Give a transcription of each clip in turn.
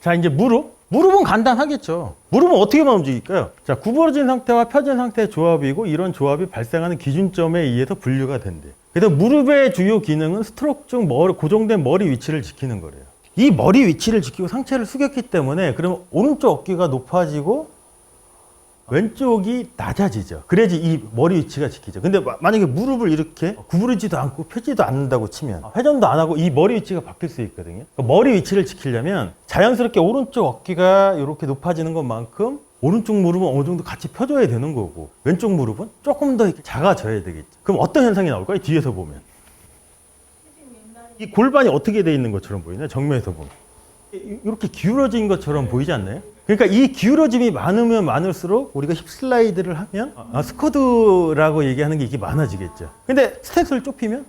자, 이제 무릎은 간단하겠죠. 무릎은 어떻게만 움직일까요? 자, 구부러진 상태와 펴진 상태의 조합이고 이런 조합이 발생하는 기준점에 의해서 분류가 된대요. 그래서 무릎의 주요 기능은 스트로크 중 고정된 머리 위치를 지키는 거래요. 이 머리 위치를 지키고 상체를 숙였기 때문에 그러면 오른쪽 어깨가 높아지고 왼쪽이 낮아지죠. 그래야지 이 머리 위치가 지키죠. 근데 만약에 무릎을 이렇게 구부리지도 않고 펴지도 않는다고 치면 회전도 안 하고 이 머리 위치가 바뀔 수 있거든요. 그러니까 머리 위치를 지키려면 자연스럽게 오른쪽 어깨가 이렇게 높아지는 것만큼 오른쪽 무릎은 어느 정도 같이 펴줘야 되는 거고 왼쪽 무릎은 조금 더 이렇게 작아져야 되겠죠. 그럼 어떤 현상이 나올까요? 뒤에서 보면 이 골반이 어떻게 돼 있는 것처럼 보이나요? 정면에서 보면 이렇게 기울어진 것처럼 보이지 않나요? 그러니까 이 기울어짐이 많으면 많을수록 우리가 힙 슬라이드를 하면 스쿼드라고 얘기하는 게 이게 많아지겠죠. 근데 스탠스를 좁히면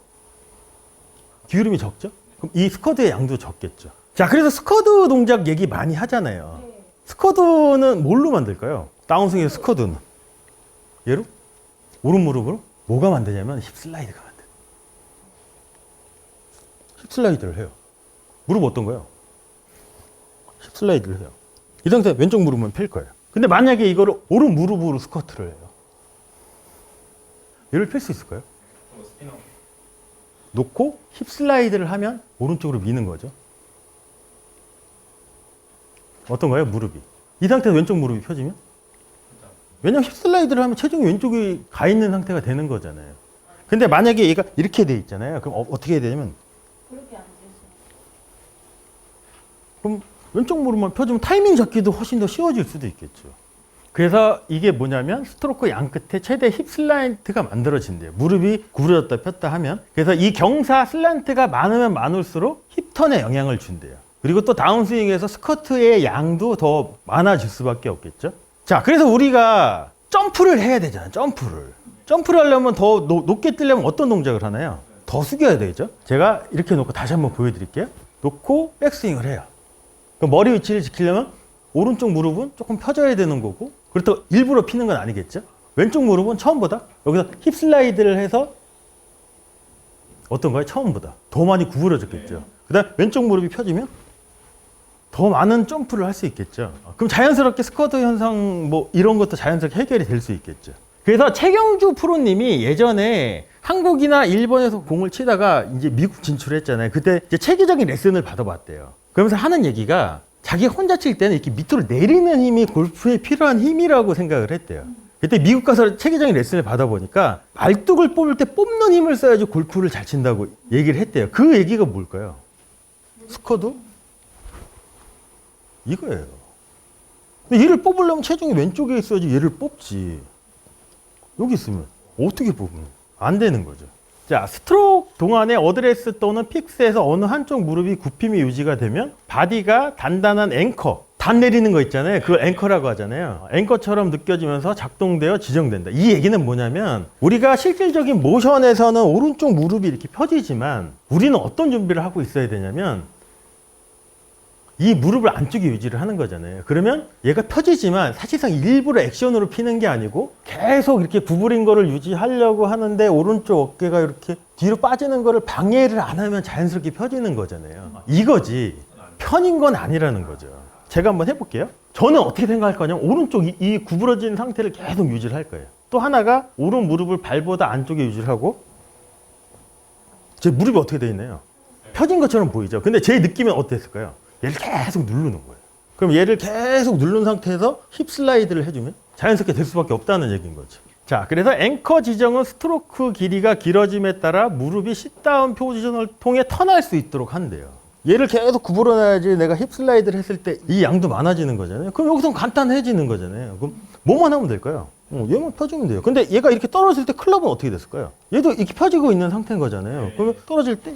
기울임이 적죠? 그럼 이 스쿼드의 양도 적겠죠. 자, 그래서 스쿼드 동작 얘기 많이 하잖아요. 스쿼드는 뭘로 만들까요? 다운스윙의 스쿼드는 얘로? 오른 무릎으로? 뭐가 만드냐면 힙 슬라이드가 만들어요. 힙 슬라이드를 해요. 무릎 어떤가요? 힙 슬라이드를 해요. 이 상태 왼쪽 무릎은 펼 거예요. 근데 만약에 이거를 오른 무릎으로 스쿼트를 해요. 얘를 펼 수 있을까요? 놓고 힙 슬라이드를 하면 오른쪽으로 미는 거죠. 어떤가요? 무릎이. 이 상태에서 왼쪽 무릎이 펴지면? 왜냐면 힙 슬라이드를 하면 체중이 왼쪽이 가 있는 상태가 되는 거잖아요. 근데 만약에 얘가 이렇게 돼 있잖아요. 그럼 어떻게 해야 되냐면 그렇게 안 되죠. 그럼 왼쪽 무릎만 펴주면 타이밍 잡기도 훨씬 더 쉬워질 수도 있겠죠. 그래서 이게 뭐냐면 스트로크 양 끝에 최대 힙 슬란트가 만들어진대요. 무릎이 구부러졌다 폈다 하면. 그래서 이 경사 슬란트가 많으면 많을수록 힙턴에 영향을 준대요. 그리고 또 다운스윙에서 스쿼트의 양도 더 많아질 수밖에 없겠죠. 자, 그래서 우리가 점프를 해야 되잖아요. 점프를 하려면 더 높게 뛰려면 어떤 동작을 하나요? 더 숙여야 되죠. 제가 이렇게 놓고 다시 한번 보여드릴게요. 놓고 백스윙을 해요. 머리 위치를 지키려면 오른쪽 무릎은 조금 펴져야 되는 거고, 그렇다고 일부러 피는 건 아니겠죠? 왼쪽 무릎은 처음보다 여기서 힙 슬라이드를 해서 어떤가요? 처음보다 더 많이 구부러졌겠죠. 그 다음 왼쪽 무릎이 펴지면 더 많은 점프를 할 수 있겠죠. 그럼 자연스럽게 스쿼트 현상 뭐 이런 것도 자연스럽게 해결이 될 수 있겠죠. 그래서 최경주 프로님이 예전에 한국이나 일본에서 공을 치다가 이제 미국 진출했잖아요. 그때 이제 체계적인 레슨을 받아봤대요. 그러면서 하는 얘기가 자기 혼자 칠 때는 이렇게 밑으로 내리는 힘이 골프에 필요한 힘이라고 생각을 했대요. 그때 미국 가서 체계적인 레슨을 받아보니까 말뚝을 뽑을 때 뽑는 힘을 써야지 골프를 잘 친다고 얘기를 했대요. 그 얘기가 뭘까요? 스쿼드? 이거예요. 근데 얘를 뽑으려면 체중이 왼쪽에 있어야지 얘를 뽑지. 여기 있으면 어떻게 뽑으면 안 되는 거죠. 자, 스트로크 동안에 어드레스 또는 픽스에서 어느 한쪽 무릎이 굽힘이 유지가 되면 바디가 단단한 앵커, 단 내리는 거 있잖아요. 그걸 앵커라고 하잖아요. 앵커처럼 느껴지면서 작동되어 지정된다. 이 얘기는 뭐냐면 우리가 실질적인 모션에서는 오른쪽 무릎이 이렇게 펴지지만 우리는 어떤 준비를 하고 있어야 되냐면 이 무릎을 안쪽에 유지를 하는 거잖아요. 그러면 얘가 펴지지만 사실상 일부러 액션으로 피는 게 아니고 계속 이렇게 구부린 거를 유지하려고 하는데 오른쪽 어깨가 이렇게 뒤로 빠지는 거를 방해를 안 하면 자연스럽게 펴지는 거잖아요. 이거지 편인 건 아니라는 거죠. 제가 한번 해볼게요. 저는 어떻게 생각할 거냐면 오른쪽 이 구부러진 상태를 계속 유지를 할 거예요. 또 하나가 오른 무릎을 발보다 안쪽에 유지를 하고 제 무릎이 어떻게 돼 있나요? 펴진 것처럼 보이죠. 근데 제 느낌은 어땠을까요? 얘를 계속 누르는 거예요. 그럼 얘를 계속 누른 상태에서 힙 슬라이드를 해주면 자연스럽게 될 수밖에 없다는 얘기인 거죠. 자, 그래서 앵커 지정은 스트로크 길이가 길어짐에 따라 무릎이 싯다운 포지션을 통해 턴할 수 있도록 한대요. 얘를 계속 구부러놔야지 내가 힙 슬라이드를 했을 때 이 양도 많아지는 거잖아요. 그럼 여기서 간단해지는 거잖아요. 그럼 뭐만 하면 될까요? 얘만 펴주면 돼요. 근데 얘가 이렇게 떨어질 때 클럽은 어떻게 됐을까요? 얘도 이렇게 펴지고 있는 상태인 거잖아요. 그러면 떨어질 때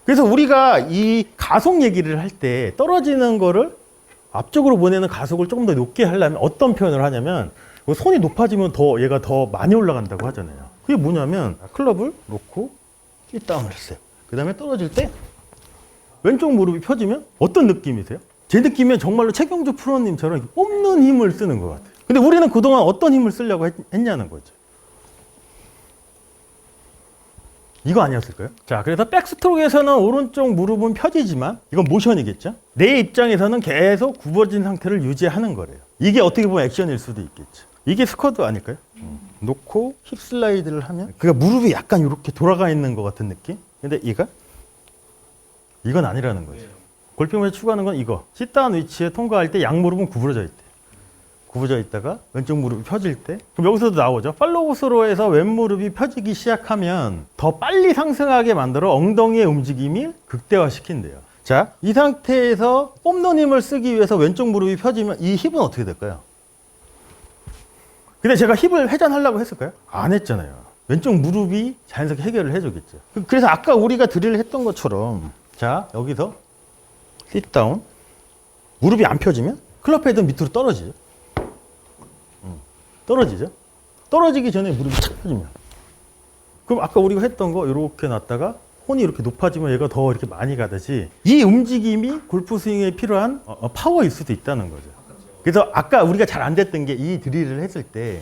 그래서 우리가 이 가속 얘기를 할 때 떨어지는 거를 앞쪽으로 보내는 가속을 조금 더 높게 하려면 어떤 표현을 하냐면 손이 높아지면 더 얘가 더 많이 올라간다고 하잖아요. 그게 뭐냐면 클럽을 놓고 핏다운을 했어요. 그 다음에 떨어질 때 왼쪽 무릎이 펴지면 어떤 느낌이세요? 제 느낌은 정말로 최경주 프로님처럼 뽑는 힘을 쓰는 것 같아요. 근데 우리는 그동안 어떤 힘을 쓰려고 했냐는 거죠. 이거 아니었을까요? 자, 그래서 백스트로크에서는 오른쪽 무릎은 펴지지만 이건 모션이겠죠? 내 입장에서는 계속 굽어진 상태를 유지하는 거래요. 이게 어떻게 보면 액션일 수도 있겠죠. 이게 스쿼드 아닐까요? 놓고 힙 슬라이드를 하면 그러니까 무릎이 약간 이렇게 돌아가 있는 것 같은 느낌? 근데 이건 아니라는 거죠. 골핑에서 추구하는 건 이거. sit-down 위치에 통과할 때 양무릎은 구부러져 있대. 구부러져 있다가 왼쪽 무릎이 펴질 때 그럼 여기서도 나오죠. 팔로우 스로에서 왼무릎이 펴지기 시작하면 더 빨리 상승하게 만들어 엉덩이의 움직임이 극대화시킨대요. 자, 이 상태에서 뽑는 힘을 쓰기 위해서 왼쪽 무릎이 펴지면 이 힙은 어떻게 될까요? 근데 제가 힙을 회전하려고 했을까요? 안 했잖아요. 왼쪽 무릎이 자연스럽게 해결을 해주겠죠. 그래서 아까 우리가 드릴을 했던 것처럼 자, 여기서 sit down 무릎이 안 펴지면 클럽 헤드는 밑으로 떨어지죠. 떨어지죠. 떨어지기 전에 무릎이 착 펴지면 그럼 아까 우리가 했던 거 이렇게 놨다가 혼이 이렇게 높아지면 얘가 더 이렇게 많이 가듯이 이 움직임이 골프 스윙에 필요한 파워일 수도 있다는 거죠. 그래서 아까 우리가 잘 안 됐던 게 이 드릴을 했을 때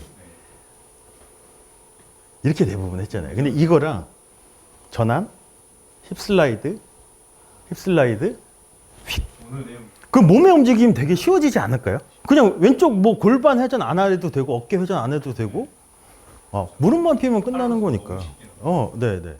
이렇게 대부분 했잖아요. 근데 이거랑 전환, 힙 슬라이드, 휙. 그럼 몸의 움직임 되게 쉬워지지 않을까요? 그냥 왼쪽 뭐 골반 회전 안 해도 되고 어깨 회전 안 해도 되고 무릎만 피면 끝나는 거니까. 네네.